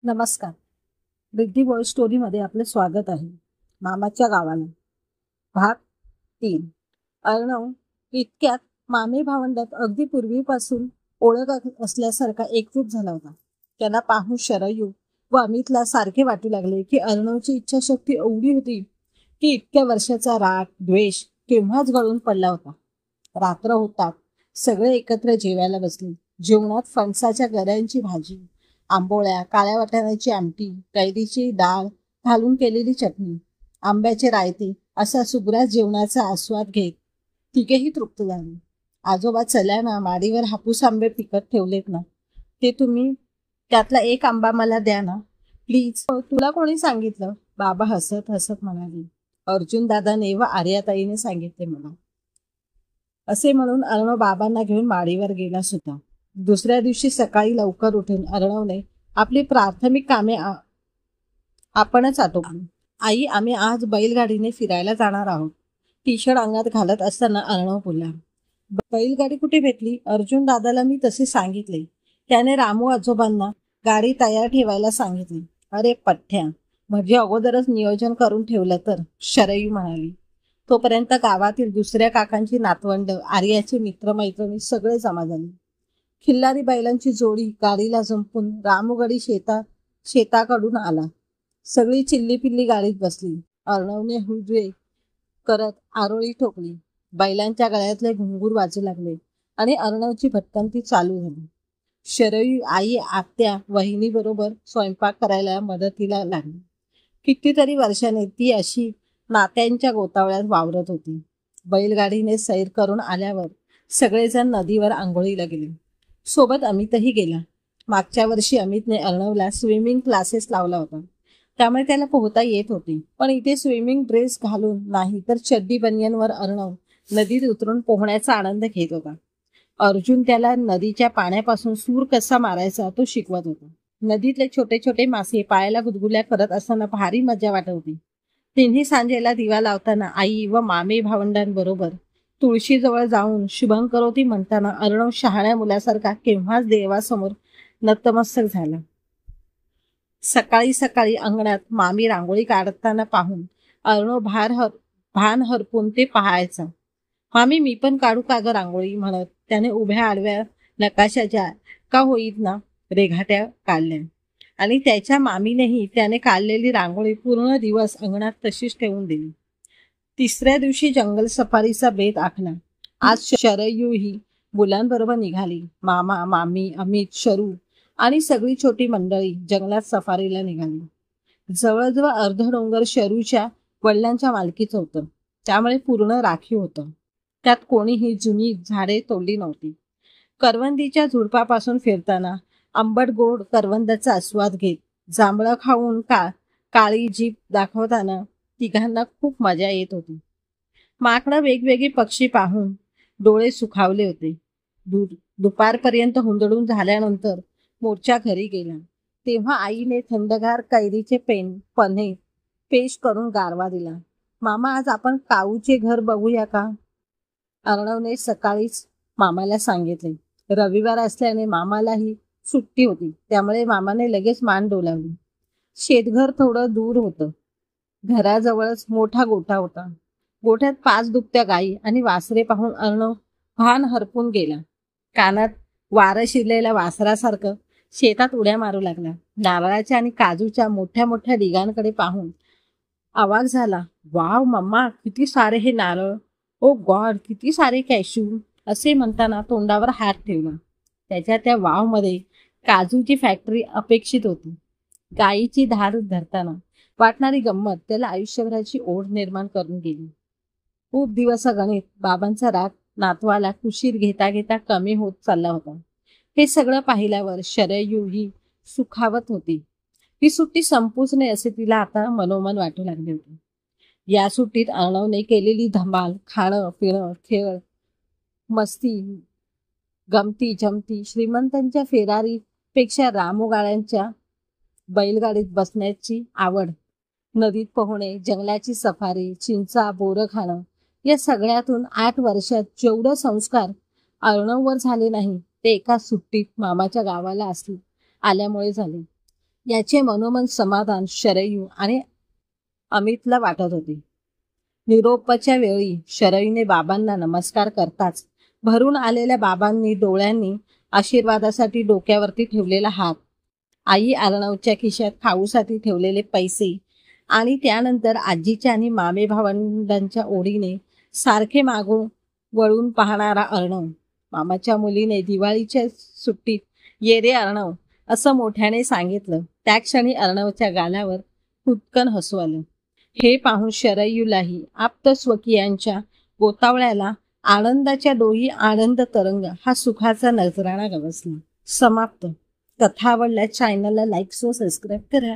नमस्कार. रिद्धी बॉय स्टोरीमध्ये आपले स्वागत आहे. मामाच्या गावाला भाग 3. अर्णव इतक्यात मामे भावंडात अगदी पूर्वीपासून ओळख असल्यासारखा एकरूप झाला होता. त्यांना पाहून शरयू व अमितला सारखे वाटू लागले की अर्णवची इच्छाशक्ती एवढी होती की इतक्या वर्षाचा राग द्वेष केव्हाच गळून पडला होता. रात्र होतात सगळे एकत्र जेवायला बसले. जेवणात फणसाच्या गऱ्यांची भाजी, आंबोळ्या, काळ्या वाटाण्याची आमटी, कैरीची डाळ घालून केलेली चटणी, आंब्याचे रायते असा सुग्रास जेवणाचा आस्वाद घेत तिघेही तृप्त झाले. आजोबा चल्या ना, माडीवर हापूस आंबे पिकत ठेवलेत ना, ते तुम्ही त्यातला एक आंबा मला द्या ना प्लीज. तुला कोणी सांगितलं? बाबा हसत हसत म्हणाले. अर्जुन दादाने व आर्याताईने सांगितले मला. असे म्हणून अर्णव बाबांना घेऊन माडीवर गेला सुद्धा. दुसऱ्या दिवशी सकाळी लवकर उठून अर्णवने आपली प्राथमिक कामे आपणच आटोपली. आई, आम्ही आज बैलगाडीने फिरायला जाणार आहोत. टी शर्ट अंगात घालत असताना अर्णव बोलला. बैलगाडी कुठे भेटली? अर्जुन दादाला मी तसे सांगितले. त्याने रामू आजोबांना गाडी तयार ठेवायला सांगितली. अरे पठ्ठ्या, म्हणजे अगोदरच नियोजन करून ठेवलं तर, शरयू म्हणाली. तोपर्यंत गावातील दुसऱ्या काकांची नातवंड, आर्याचे मित्रमैत्रिणी सगळे जमा झाले. खिल्लारी बैलांची जोडी गाडीला जंपून रामूगडी शेताकडून आला. सगळी चिल्ली गाडीत बसली. अर्णवने हुजवे करत आरोळी ठोकली. बैलांच्या गळ्यातले घुंगूर वाजू लागले आणि अर्णवची भटकंती चालू झाली. शरयू आई, आत्या, वहिनी बरोबर स्वयंपाक करायला मदतीला लागली. कितीतरी वर्षाने ती अशी नात्यांच्या गोतावळ्यात वावरत होती. बैलगाडीने सैर करून आल्यावर सगळेजण नदीवर आंघोळीला गेले. सोबत अमितही गेला. मागच्या वर्षी अमितने अर्णवला स्विमिंग क्लासेस लावला होता, त्यामुळे त्याला पोहता येत होते. पण इथे स्विमिंग ड्रेस घालून नाही तर चड्डी बनियनवर अर्णव नदीत उतरून पोहण्याचा आनंद घेत होता. अर्जुन त्याला नदीच्या पाण्यापासून सूर कसा मारायचा तो शिकवत होता. नदीतले छोटे छोटे मासे पायाला गुदगुल्या करत असताना भारी मजा वाटत होती. तिन्ही सांजेला दिवा लावताना आई व मामे भावंडांबरोबर तुळशीजवळ जाऊन शुभंकरोती म्हणताना अर्णव शहाण्या मुलासारखा केव्हाच देवासमोर नतमस्तक झाला. सकाळी सकाळी अंगणात मामी रांगोळी काढताना पाहून अर्णव भान हरपून ते पाहायचा. मामी, मी पण काढू का ग रांगोळी म्हणत त्याने उभ्या आडव्या नकाशाच्या का होईत ना रेघाट्या काढल्या आणि त्याच्या मामीनेही त्याने काढलेली रांगोळी पूर्ण दिवस अंगणात तशीच ठेवून दिली. तिसऱ्या दिवशी जंगल सफारीचा बेत आखला. आज शरयू ही मुलांबरोबर निघाली. मामा, मामी, अमित, शरू आणि सगळी छोटी मंडळी जंगलात सफारीला निघाली. जवळजवळ अर्ध डोंगर शरूच्या वडिलांच्या मालकीचं होतं, त्यामुळे पूर्ण राखीव होतं. त्यात कोणीही जुनी झाडे तोडली नव्हती. करवंदीच्या झुडपापासून फिरताना आंबट गोड करवंदाचा आस्वाद घेत जांभळं खाऊन काळी जीभ दाखवताना तिघांना खूप मजा येत होती. माकडं वेगवेगळे पक्षी पाहून डोळे सुखावले होते. दुपारपर्यंत हुंदडून झाल्यानंतर मोर्चा घरी गेला. तेव्हा आईने थंडगार कैरीचे पन्हे पेश करून गारवा दिला. मामा, आज आपण काऊचे घर बघूया का? अर्णवने सकाळीच मामाला सांगितले. रविवार असल्याने मामालाही सुट्टी होती, त्यामुळे मामाने लगेच मान डोलावली. शेतघर थोडं दूर होतं. घराजवळच मोठा गोठा होता. गोठ्यात 5 दुभत्या गायी आणि वासरे पाहून अर्णव भान हरपून गेला. कानात वारं शिरलेल्या वासरासारखं शेतात उड्या मारू लागला. नारळाच्या आणि काजूच्या मोठ्या मोठ्या डिगांकडे पाहून आवाज झाला. वाव मम्मा, किती सारे हे नारळ! ओ गॉड, किती सारे कॅशू! असे म्हणताना तोंडावर हात ठेवला. त्याच्या त्या वावमध्ये काजूची फॅक्टरी अपेक्षित होती. गायीची धार धरताना वाटणारी गंमत त्याला आयुष्यभराची ओढ निर्माण करून गेली. खूप दिवस गणित बाबांचा राग नातवाला कुशीर घेता घेता कमी होत चालला होता. हे सगळं पाहिल्यावर शरयू ही सुखावत होती. ही सुट्टी संपूच नये असे तिला आता मनोमन वाटू लागले होते. या सुट्टीत अर्णवने केलेली धमाल, खाणं पिणं, खेळ मस्ती, गमती जमती, श्रीमंतांच्या फेरारी पेक्षा रामोगाळ्यांच्या बैलगाडीत बसण्याची आवड, नदीत पोहणे, जंगलाची सफारी, चिंचा बोरं खाणं, या सगळ्यातून 8 वर्षात जेवढं संस्कार अर्णववर झाले नाही ते एका सुट्टीत मामाच्या गावाला आल्यामुळे झाले. याचे मनोमन समाधान शरयू आणि अमितला वाटत होते. निरोपाच्या वेळी शरयूने बाबांना नमस्कार करताच भरून आलेल्या बाबांनी डोळ्यांनी आशीर्वादासाठी डोक्यावरती ठेवलेला हात, आई अर्णवच्या खिशात खाऊसाठी ठेवलेले पैसे आणि त्यानंतर आजीच्या आणि मामे भावंडांच्या ओढीने सारखे मागून वळून पाहणारा अर्णव. मामाच्या मुलीने दिवाळीच्या सुट्टीत ये रे अर्णव असं मोठ्याने सांगितलं. त्या क्षणी अर्णवच्या गालावर खुदकन हसू आलं. हे पाहून शरयूलाही आप्तस्वकीयांच्या गोतावळ्याला आनंदाच्या डोही आनंद तरंग हा सुखाचा नजराणा गवसला. समाप्त. कथा आवडल्यास चॅनलला लाईक व सबस्क्राईब करा.